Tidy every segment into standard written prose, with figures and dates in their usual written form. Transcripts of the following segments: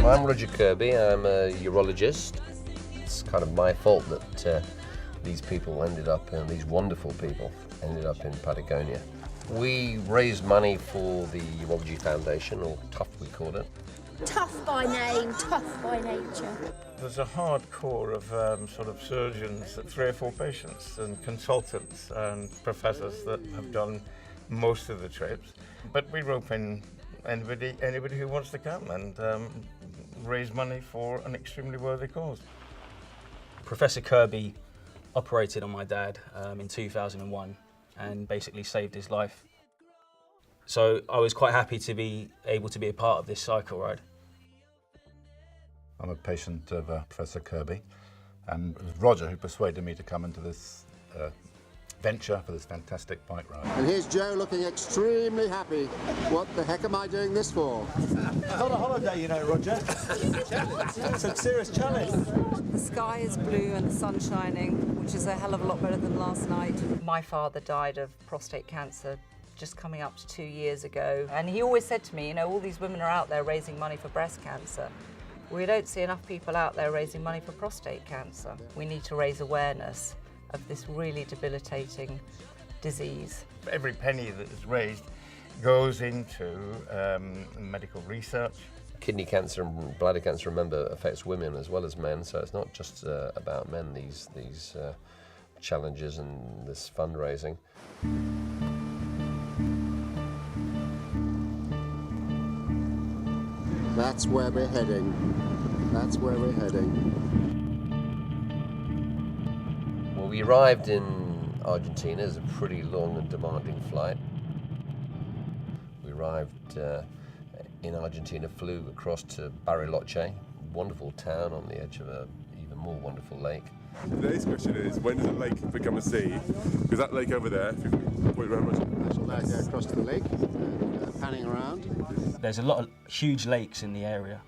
I'm Richard Kirby, I'm a urologist. It's kind of my fault that these people ended up, these wonderful people ended up in Patagonia. We raised money for the Urology Foundation, or TUF we called it. Tough by name, tough by nature. There's a hardcore of sort of surgeons, 3 or 4 patients, and consultants and professors that have done most of the trips. But we rope in anybody who wants to come and raise money for an extremely worthy cause. Professor Kirby operated on my dad in 2001 and basically saved his life. So I was quite happy to be able to be a part of this cycle ride. I'm a patient of Professor Kirby, and it was Roger who persuaded me to come into this venture for this fantastic bike ride. And here's Joe looking extremely happy. What the heck am I doing this for? It's not a holiday, you know, Roger. It's a serious challenge. The sky is blue and the sun shining, which is a hell of a lot better than last night. My father died of prostate cancer just coming up to 2 years ago. And he always said to me, you know, all these women are out there raising money for breast cancer. We don't see enough people out there raising money for prostate cancer. We need to raise awareness of this really debilitating disease. Every penny that is raised goes into medical research. Kidney cancer and bladder cancer, remember, affects women as well as men, so it's not just about men, these challenges and this fundraising. That's where we're heading. That's where we're heading. Well, we arrived in Argentina. It was a pretty long and demanding flight. We arrived in Argentina, flew across to Bariloche, wonderful town on the edge of an even more wonderful lake. Today's question is, when does a lake become a sea? Because that lake over there, if you point around much. I shall now go across to the lake, panning around. There's a lot of huge lakes in the area.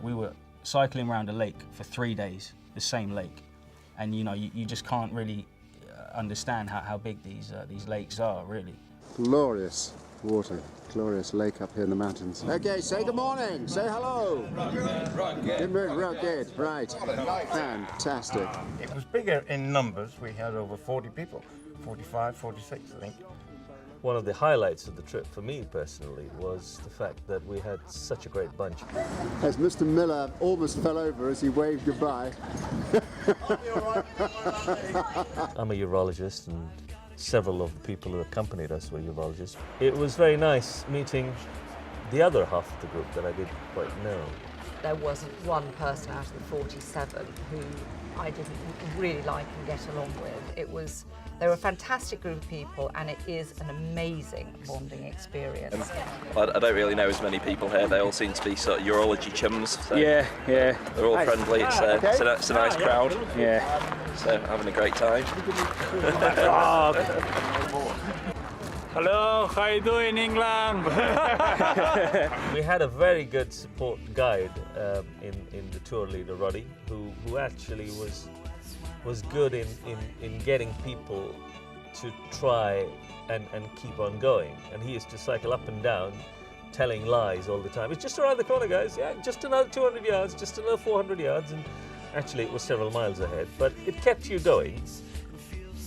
We were cycling around a lake for 3 days, the same lake. And you know, you just can't really understand how big these lakes are, really. Glorious water, glorious lake up here in the mountains. Okay, say good morning, say hello. Good morning, rocket, right. Fantastic. It was bigger in numbers. We had over 40 people, 45, 46, I think. One of the highlights of the trip for me personally was the fact that we had such a great bunch. As Mr. Miller almost fell over as he waved goodbye. I'm a urologist and several of the people who accompanied us were urologists. It was very nice meeting the other half of the group that I didn't quite know. There wasn't one person out of the 47 who I didn't really like and get along with. They were a fantastic group of people, and it is an amazing bonding experience. I don't really know as many people here. They all seem to be sort of urology chums. So Yeah. they're all friendly. It's a nice crowd. Yeah. So having a great time. Hello, how you doing, England? We had a very good support guide in the tour leader, Roddy, who actually was good in getting people to try and keep on going. And he used to cycle up and down telling lies all the time. It's just around the corner, guys. Yeah, just another 200 yards, just another 400 yards. And actually it was several miles ahead, but it kept you going.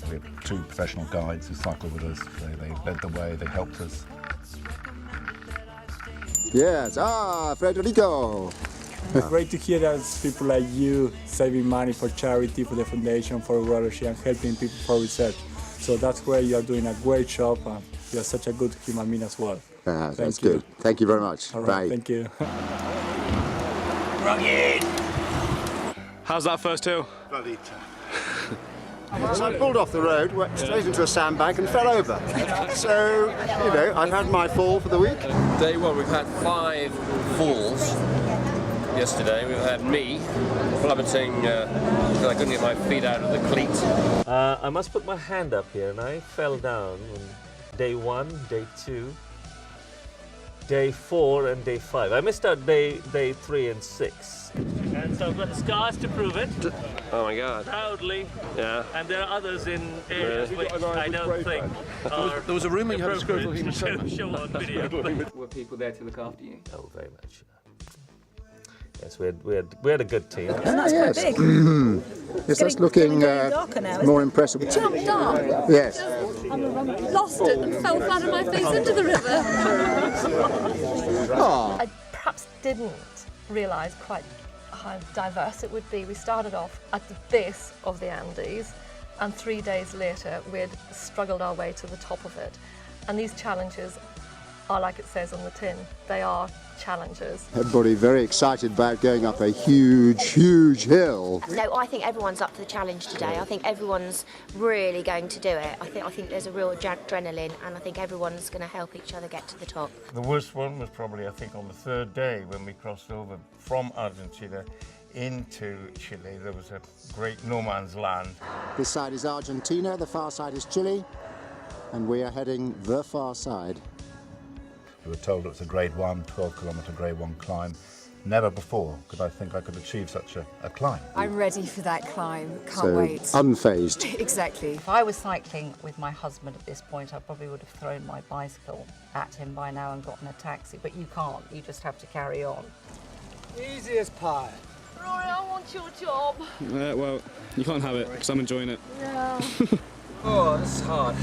We have 2 professional guides who cycle with us. They led the way, they helped us. Yes, Federico. Great to hear that people like you saving money for charity, for the foundation, for urology, and helping people for research. So that's where you are doing a great job, and you are such a good human being as well. That's good. Thank you very much. All right. Thank you. How's that first hill? Bloody tough. So I pulled off the road, went straight into a sandbank and fell over. So, you know, I've had my fall for the week. Day one, we've had 5 falls. Yesterday we've had me plummeting because I couldn't get my feet out of the cleat. I must put my hand up here, and I fell down on day 1, day 2, day 4 and day 5. I missed out day 3 and 6. And so I've got the scars to prove it. Oh my God. Proudly. Yeah. And there are others in areas which I don't think are there was a rumour you had a scrotal appropriate to show on video. Were people there to look after you? Oh, very much. Yes, we had a good team. And that's quite big. Yes, that's looking more impressive. Jumped up. Yes. Lost it and fell flat on my face into the river. I perhaps didn't realise quite how diverse it would be. We started off at the base of the Andes, and 3 days later we'd struggled our way to the top of it. And these challenges are like it says on the tin, they are challenges. Everybody very excited about going up a huge, huge hill. No, I think everyone's up for the challenge today. I think everyone's really going to do it. I think there's a real adrenaline, and I think everyone's going to help each other get to the top. The worst one was probably, I think, on the third day when we crossed over from Argentina into Chile. There was a great no man's land. This side is Argentina, the far side is Chile, and we are heading the far side. We were told it's a grade 1, 12-kilometre grade 1 climb. Never before could I think I could achieve such a climb. I'm ready for that climb. Can't So, wait. unfazed. Exactly. If I was cycling with my husband at this point, I probably would have thrown my bicycle at him by now and gotten a taxi. But you can't. You just have to carry on. Easy as pie. Rory, I want your job. Well, you can't have it because I'm enjoying it. Yeah. Oh, this is hard.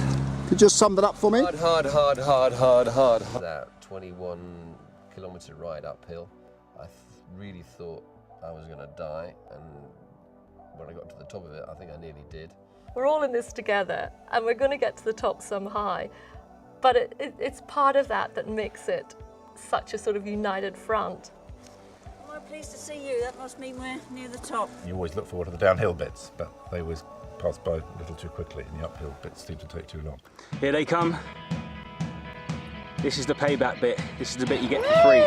Could you just sum that up for me? Hard. That 21-kilometre ride uphill, I really thought I was going to die, and when I got to the top of it, I think I nearly did. We're all in this together, and we're going to get to the top somehow. But it's part of that makes it such a sort of united front. Well, pleased to see you. That must mean we're near the top. You always look forward to the downhill bits, but they always pass by a little too quickly, and the uphill bits seem to take too long. Here they come. This is the payback bit. This is the bit you get for free.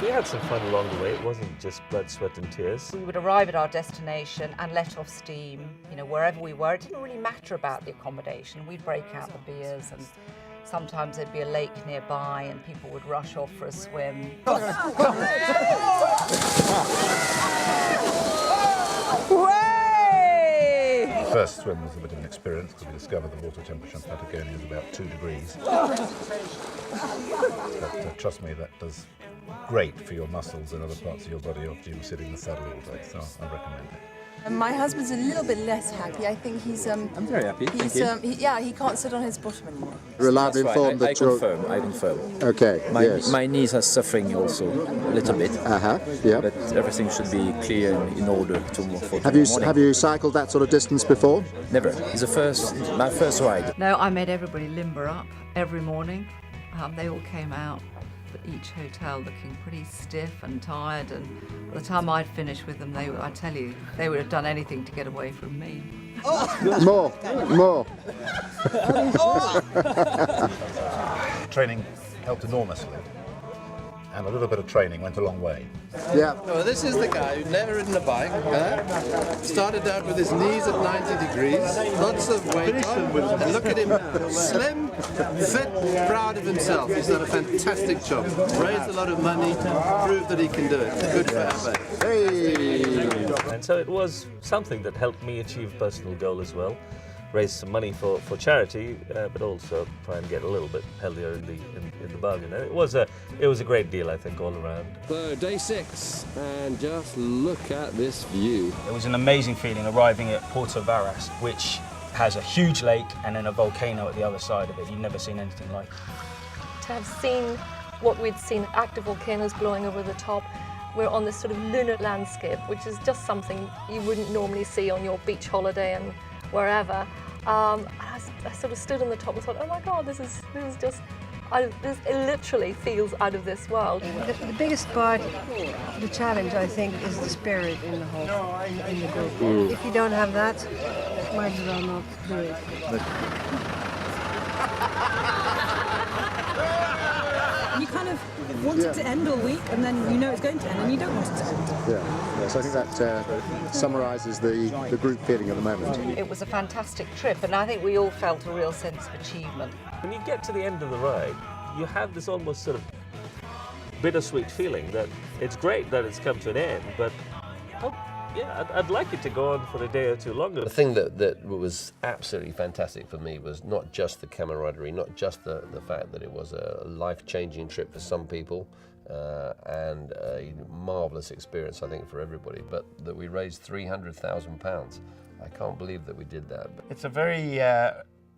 We had some fun along the way. It wasn't just blood, sweat and tears. We would arrive at our destination and let off steam, wherever we were. It didn't really matter about the accommodation. We'd break out the beers, and sometimes there'd be a lake nearby and people would rush off for a swim. First swim was a bit of an experience because we discovered the water temperature in Patagonia is about 2 degrees. But trust me, that does great for your muscles and other parts of your body after you were sitting in the saddle all day, so I recommend it. My husband's a little bit less happy. I think he's. I'm very happy. Thank you. He can't sit on his bottom anymore. Reliably informed that you're... I confirm. Okay, yes. My knees are suffering also a little bit. Yeah. But everything should be clear in order for Have you cycled that sort of distance before? Never. It's my first ride. No, I made everybody limber up every morning. They all came out at each hotel looking pretty stiff and tired, and by the time I'd finished with them, I tell you, they would have done anything to get away from me. More. Training helped enormously, and a little bit of training went a long way. Yeah. Well, this is the guy who'd never ridden a bike. Started out with his knees at 90 degrees, lots of weight on, and look at him now. Slim, fit, proud of himself. He's done a fantastic job. Raised a lot of money, proved that he can do it. Good for him. Hey! And so it was something that helped me achieve a personal goal as well. Raise some money for charity, but also try and get a little bit healthier in the bargain. And it was a great deal, I think, all around. So day 6, and just look at this view. It was an amazing feeling arriving at Puerto Varas, which has a huge lake and then a volcano at the other side of it. You've never seen anything like it. To have seen what we'd seen, active volcanoes blowing over the top, we're on this sort of lunar landscape, which is just something you wouldn't normally see on your beach holiday and wherever. I sort of stood on the top and thought, oh my God, this is just, it literally feels out of this world. The biggest part of the challenge, I think, is the spirit in the whole, in the group. If you don't have that, might as well not do it. You kind of want it to end all week, and then you know it's going to end, and you don't want it to end. Yeah. So I think that summarises the group feeling at the moment. It was a fantastic trip, and I think we all felt a real sense of achievement. When you get to the end of the ride, you have this almost sort of bittersweet feeling that it's great that it's come to an end, but Yeah, I'd like it to go on for a day or two longer. The thing that was absolutely fantastic for me was not just the camaraderie, not just the fact that it was a life-changing trip for some people and a marvellous experience, I think, for everybody, but that we raised £300,000. I can't believe that we did that. It's a very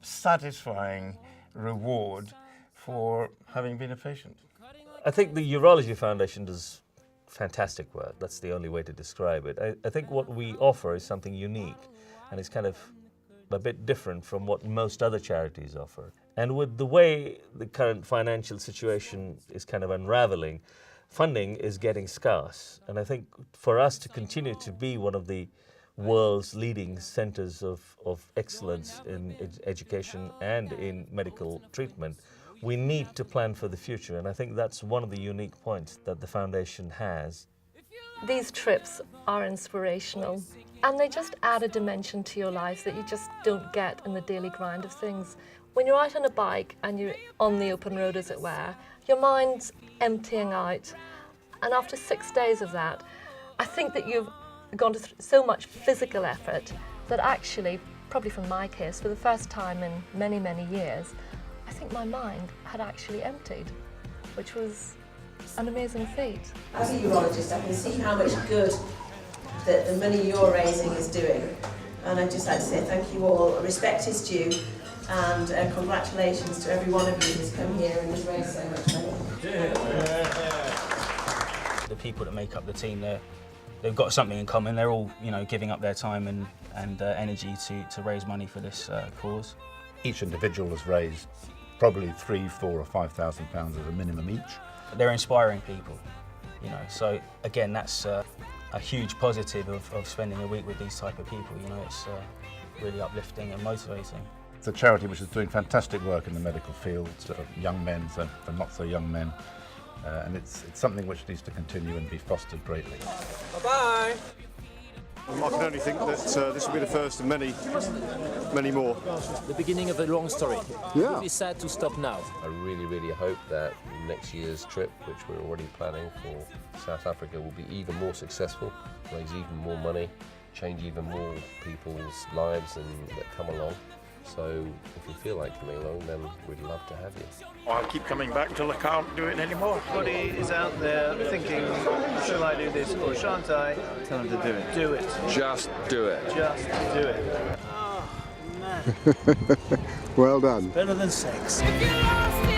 satisfying reward for having been a patient. I think the Urology Foundation does fantastic work. That's the only way to describe it. I think what we offer is something unique, and it's kind of a bit different from what most other charities offer. And with the way the current financial situation is kind of unraveling, funding is getting scarce. And I think for us to continue to be one of the world's leading centers of excellence in education and in medical treatment, we need to plan for the future, and I think that's one of the unique points that the foundation has. These trips are inspirational, and they just add a dimension to your life that you just don't get in the daily grind of things. When you're out on a bike and you're on the open road, as it were, your mind's emptying out, and after 6 days of that, I think that you've gone to so much physical effort that actually, probably from my case, for the first time in many, many years, I think my mind had actually emptied, which was an amazing feat. As a urologist, I can see how much good that the money you're raising is doing. And I'd just like to say thank you all. Respect is due, and congratulations to every one of you who's come here and has raised so much money. The people that make up the team, they've got something in common. They're all, giving up their time and energy to raise money for this cause. Each individual has raised probably £3,000, £4,000 or £5,000 as a minimum each. They're inspiring people, so again, that's a huge positive of spending a week with these type of people. It's really uplifting and motivating. It's a charity which is doing fantastic work in the medical field for young men, for not so young men, and it's something which needs to continue and be fostered greatly. Bye-bye! I can only think that this will be the first of many, many more. The beginning of a long story. Yeah. It would be sad to stop now. I really, really hope that next year's trip, which we're already planning for South Africa, will be even more successful, raise even more money, change even more people's lives that come along. So if you feel like coming along, then we'd love to have you. I'll keep coming back till I can't do it anymore. Everybody is out there thinking, shall I do this or shan't I? Tell them to do it. Do it. Just do it. Just do it. Well done. Better than sex. If you're lost